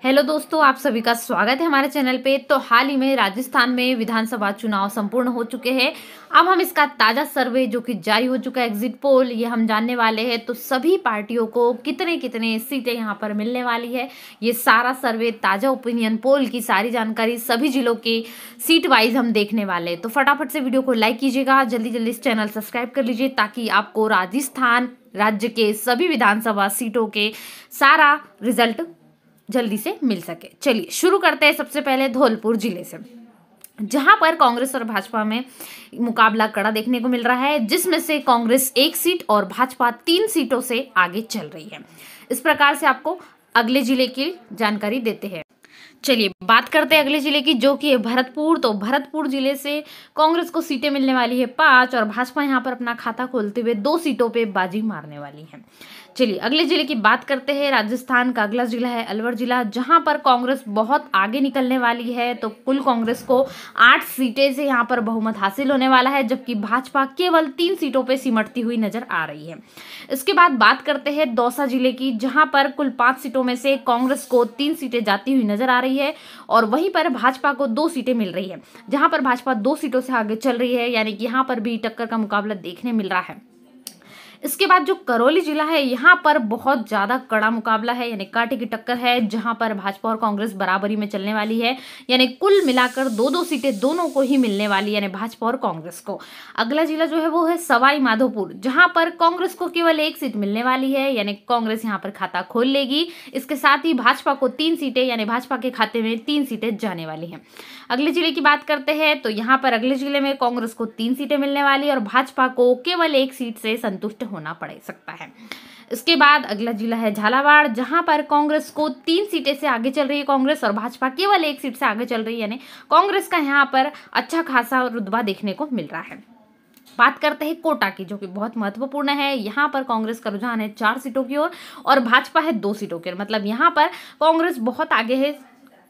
Hello दोस्तों, आप सभी का स्वागत है हमारे चैनल पे। तो हाल ही में राजस्थान में विधानसभा चुनाव संपूर्ण हो चुके हैं। अब हम इसका ताज़ा सर्वे जो कि जारी हो चुका है, एग्जिट पोल, ये हम जानने वाले हैं। तो सभी पार्टियों को कितने कितने सीटें यहाँ पर मिलने वाली है, ये सारा सर्वे, ताज़ा ओपिनियन पोल की सारी जानकारी सभी जिलों के सीट वाइज हम देखने वाले हैं। तो फटाफट से वीडियो को लाइक कीजिएगा, जल्दी जल्दी इस चैनल सब्सक्राइब कर लीजिए ताकि आपको राजस्थान राज्य के सभी विधानसभा सीटों के सारा रिजल्ट जल्दी से मिल सके। चलिए शुरू करते हैं सबसे पहले धौलपुर जिले से, जहां पर कांग्रेस और भाजपा में मुकाबला कड़ा देखने को मिल रहा है, जिसमें से कांग्रेस 1 सीट और भाजपा 3 सीटों से आगे चल रही है। इस प्रकार से आपको अगले जिले की जानकारी देते हैं। चलिए बात करते हैं अगले जिले की, जो कि है भरतपुर। तो भरतपुर जिले से कांग्रेस को सीटें मिलने वाली है 5 और भाजपा यहां पर अपना खाता खोलते हुए 2 सीटों पे बाजी मारने वाली है। चलिए अगले जिले की बात करते हैं। राजस्थान का अगला जिला है अलवर जिला, जहां पर कांग्रेस बहुत आगे निकलने वाली है। तो कुल कांग्रेस को 8 सीटें से यहां पर बहुमत हासिल होने वाला है, जबकि भाजपा केवल 3 सीटों पे सिमटती हुई नजर आ रही है। इसके बाद बात करते हैं दौसा जिले की, जहां पर कुल 5 सीटों में से कांग्रेस को 3 सीटें जाती हुई नजर आ रही है और वहीं पर भाजपा को 2 सीटें मिल रही है, जहां पर भाजपा 2 सीटों से आगे चल रही है, यानी कि यहां पर भी टक्कर का मुकाबला देखने मिल रहा है। इसके बाद जो करौली जिला है, यहाँ पर बहुत ज्यादा कड़ा मुकाबला है, यानी कांटे की टक्कर है, जहां पर भाजपा और कांग्रेस बराबरी में चलने वाली है, यानी कुल मिलाकर 2-2 सीटें दोनों को ही मिलने वाली, यानी भाजपा और कांग्रेस को। अगला जिला जो है वो है सवाई माधोपुर, जहां पर कांग्रेस को केवल 1 सीट मिलने वाली है, यानी कांग्रेस यहाँ पर खाता खोल लेगी। इसके साथ ही भाजपा को 3 सीटें, यानी भाजपा के खाते में 3 सीटें जाने वाली हैं। अगले जिले की बात करते हैं, तो यहाँ पर अगले जिले में कांग्रेस को 3 सीटें मिलने वाली और भाजपा को केवल 1 सीट से संतुष्ट होना पड़ सकता है। इसके बाद अगला जिला है झालावाड़, जहां पर कांग्रेस को 3 सीटें से आगे चल रही है कांग्रेस और भाजपा केवल 1 सीट से आगे चल रही है, यानी कांग्रेस का यहाँ पर अच्छा खासा रुतबा देखने को मिल रहा है। बात करते हैं कोटा की, जो कि बहुत महत्वपूर्ण है। यहाँ पर कांग्रेस का रुझान है 4 सीटों की ओर और भाजपा है 2 सीटों की ओर, मतलब यहाँ पर कांग्रेस बहुत आगे है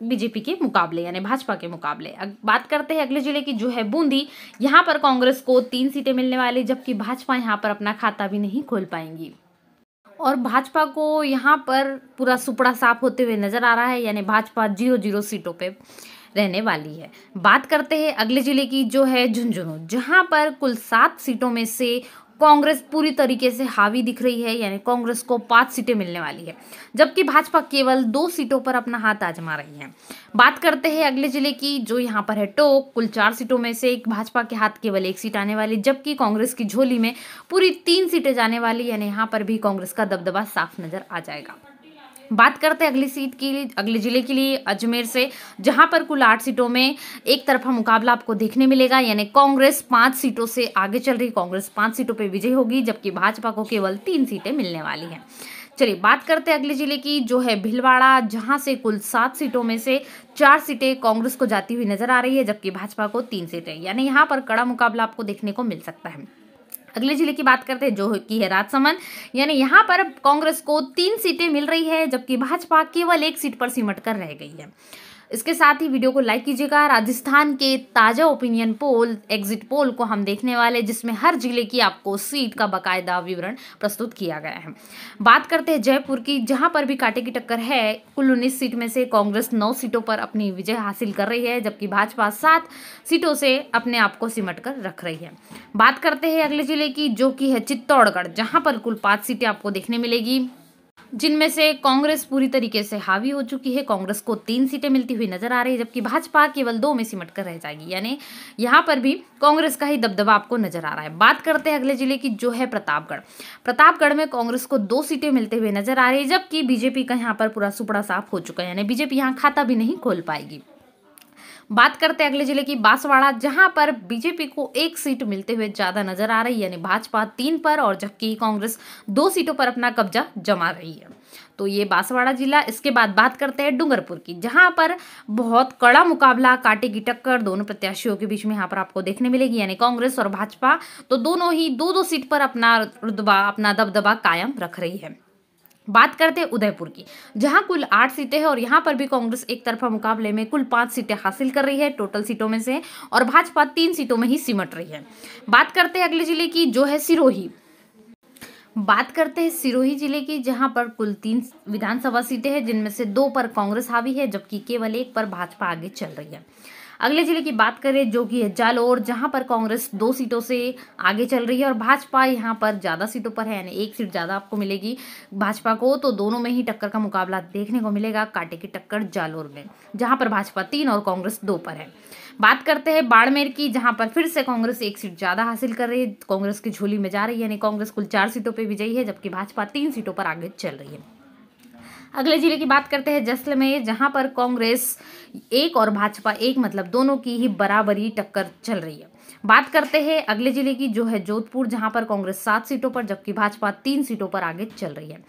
बीजेपी के मुकाबले, यानी भाजपा के मुकाबले। बात करते हैं अगले जिले की, जो है बूंदी। यहाँ पर कांग्रेस को 3 सीटें मिलने वाली, जबकि भाजपा यहाँ पर अपना खाता भी नहीं खोल पाएंगी और भाजपा को यहाँ पर पूरा सुपड़ा साफ होते हुए नजर आ रहा है, यानी भाजपा 0-0 सीटों पे रहने वाली है। बात करते हैं अगले जिले की, जो है झुंझुनू, जहां पर कुल 7 सीटों में से कांग्रेस पूरी तरीके से हावी दिख रही है, यानी कांग्रेस को 5 सीटें मिलने वाली है, जबकि भाजपा केवल 2 सीटों पर अपना हाथ आजमा रही है। बात करते हैं अगले जिले की, जो यहाँ पर है टोंक। कुल 4 सीटों में से भाजपा के हाथ केवल 1 सीट आने वाली, जबकि कांग्रेस की झोली में पूरी 3 सीटें जाने वाली, यानी यहाँ पर भी कांग्रेस का दबदबा साफ नजर आ जाएगा। बात करते हैं अगली सीट की, अगले जिले के लिए अजमेर से, जहां पर कुल 8 सीटों में एक तरफा मुकाबला आपको देखने मिलेगा, यानी कांग्रेस 5 सीटों से आगे चल रही, कांग्रेस 5 सीटों पे विजयी होगी, जबकि भाजपा को केवल 3 सीटें मिलने वाली हैं। चलिए बात करते हैं अगले जिले की, जो है भीलवाड़ा, जहां से कुल 7 सीटों में से 4 सीटें कांग्रेस को जाती हुई नजर आ रही है, जबकि भाजपा को 3 सीटें, यानी यहाँ पर कड़ा मुकाबला आपको देखने को मिल सकता है। अगले जिले की बात करते हैं, जो की है राजसमंद, यानी यहाँ पर कांग्रेस को 3 सीटें मिल रही है, जबकि भाजपा केवल 1 सीट पर सिमट कर रह गई है। इसके साथ ही वीडियो को लाइक कीजिएगा। राजस्थान के ताज़ा ओपिनियन पोल, एग्जिट पोल को हम देखने वाले, जिसमें हर जिले की आपको सीट का बाकायदा विवरण प्रस्तुत किया गया है। बात करते हैं जयपुर की, जहां पर भी कांटे की टक्कर है। कुल 19 सीट में से कांग्रेस 9 सीटों पर अपनी विजय हासिल कर रही है, जबकि भाजपा 7 सीटों से अपने आप को सिमट कर रख रही है। बात करते हैं अगले जिले की, जो कि है चित्तौड़गढ़, जहां पर कुल 5 सीटें आपको देखने मिलेगी, जिनमें से कांग्रेस पूरी तरीके से हावी हो चुकी है। कांग्रेस को 3 सीटें मिलती हुई नजर आ रही है, जबकि भाजपा केवल 2 में सिमट कर रह जाएगी, यानी यहाँ पर भी कांग्रेस का ही दबदबा आपको नजर आ रहा है। बात करते हैं अगले जिले की, जो है प्रतापगढ़। प्रतापगढ़ में कांग्रेस को 2 सीटें मिलते हुए नजर आ रही है, जबकि बीजेपी का यहाँ पर पूरा सुपड़ा साफ हो चुका है, यानी बीजेपी यहाँ खाता भी नहीं खोल पाएगी। बात करते हैं अगले जिले की बांसवाड़ा, जहां पर बीजेपी को 1 सीट मिलते हुए ज्यादा नजर आ रही है, यानी भाजपा 3 पर और जबकि कांग्रेस 2 सीटों पर अपना कब्जा जमा रही है। तो ये बांसवाड़ा जिला। इसके बाद बात करते हैं डूंगरपुर की, जहां पर बहुत कड़ा मुकाबला, कांटे की टक्कर दोनों प्रत्याशियों के बीच में यहाँ पर आपको देखने मिलेगी, यानी कांग्रेस और भाजपा तो दोनों ही 2-2 सीट पर अपना रुतबा, अपना दबदबा कायम रख रही है। बात करते हैं उदयपुर की, जहां कुल 8 सीटें हैं और यहां पर भी कांग्रेस एक तरफा मुकाबले में कुल 5 सीटें हासिल कर रही है टोटल सीटों में से, और भाजपा 3 सीटों में ही सिमट रही है। बात करते हैं अगले जिले की, जो है सिरोही। बात करते हैं सिरोही जिले की, जहां पर कुल 3 विधानसभा सीटें हैं, जिनमें से 2 पर कांग्रेस हावी है, जबकि केवल 1 पर भाजपा आगे चल रही है। अगले जिले की बात करें जो कि है जालौर, जहां पर कांग्रेस 2 सीटों से आगे चल रही है और भाजपा यहां पर ज़्यादा सीटों पर है, यानी 1 सीट ज़्यादा आपको मिलेगी भाजपा को। तो दोनों में ही टक्कर का मुकाबला देखने को मिलेगा, कांटे की टक्कर जालौर में, जहां पर भाजपा 3 और कांग्रेस 2 पर है। बात करते हैं बाड़मेर की, जहां पर फिर से कांग्रेस 1 सीट ज़्यादा हासिल कर रही है, कांग्रेस की झोली में जा रही है, यानी कांग्रेस कुल 4 सीटों पर विजयी है, जबकि भाजपा 3 सीटों पर आगे चल रही है। अगले जिले की बात करते हैं जैसलमेर, जहां पर कांग्रेस 1 और भाजपा 1, मतलब दोनों की ही बराबरी टक्कर चल रही है। बात करते हैं अगले जिले की जो है जोधपुर, जहां पर कांग्रेस 7 सीटों पर, जबकि भाजपा 3 सीटों पर आगे चल रही है।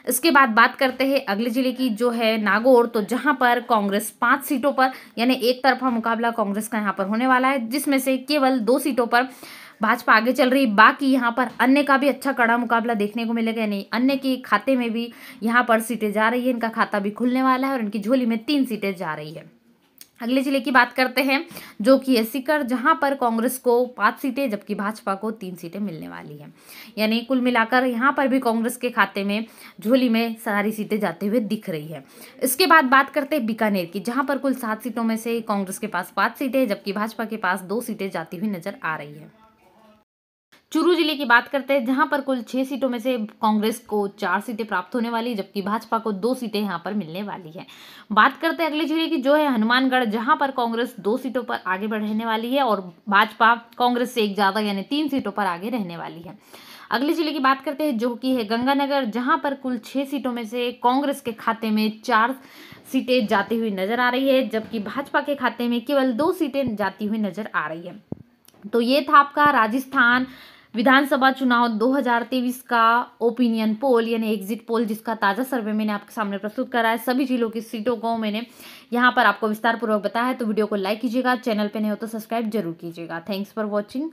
इसके बाद बात करते हैं अगले जिले की जो है नागौर, तो जहां पर कांग्रेस 5 सीटों पर, यानी एक तरफा मुकाबला कांग्रेस का यहां पर होने वाला है, जिसमें से केवल 2 सीटों पर भाजपा आगे चल रही। बाकी यहाँ पर अन्य का भी अच्छा कड़ा मुकाबला देखने को मिलेगा, नहीं अन्य के खाते में भी यहाँ पर सीटें जा रही है, इनका खाता भी खुलने वाला है और इनकी झोली में 3 सीटें जा रही है। अगले जिले की बात करते हैं जो कि है सीकर, जहां पर कांग्रेस को 5 सीटें, जबकि भाजपा को 3 सीटें मिलने वाली हैं, यानी कुल मिलाकर यहाँ पर भी कांग्रेस के खाते में झोली में सारी सीटें जाते हुए दिख रही है। इसके बाद बात करते हैं बीकानेर की, जहां पर कुल 7 सीटों में से कांग्रेस के पास 5 सीटें, जबकि भाजपा के पास 2 सीटें जाती हुई नजर आ रही है। चूरू जिले की बात करते हैं, जहां पर कुल 6 सीटों में से कांग्रेस को 4 सीटें प्राप्त होने वाली, जबकि भाजपा को 2 सीटें यहां पर मिलने वाली है। बात करते हैं अगले जिले की जो है हनुमानगढ़, जहां पर कांग्रेस 2 सीटों पर आगे बढ़ने वाली है और भाजपा कांग्रेस से 1 ज्यादा यानी 3 सीटों पर आगे रहने वाली है। अगले जिले की बात करते हैं जो कि है गंगानगर, जहां पर कुल 6 सीटों में से कांग्रेस के खाते में 4 सीटें जाती हुई नजर आ रही है, जबकि भाजपा के खाते में केवल 2 सीटें जाती हुई नजर आ रही है। तो ये था आपका राजस्थान विधानसभा चुनाव 2023 का ओपिनियन पोल, यानी एग्जिट पोल, जिसका ताज़ा सर्वे मैंने आपके सामने प्रस्तुत करा है। सभी जिलों की सीटों को मैंने यहाँ पर आपको विस्तार पूर्वक बताया है। तो वीडियो को लाइक कीजिएगा, चैनल पे नहीं हो तो सब्सक्राइब जरूर कीजिएगा। Thanks for watching.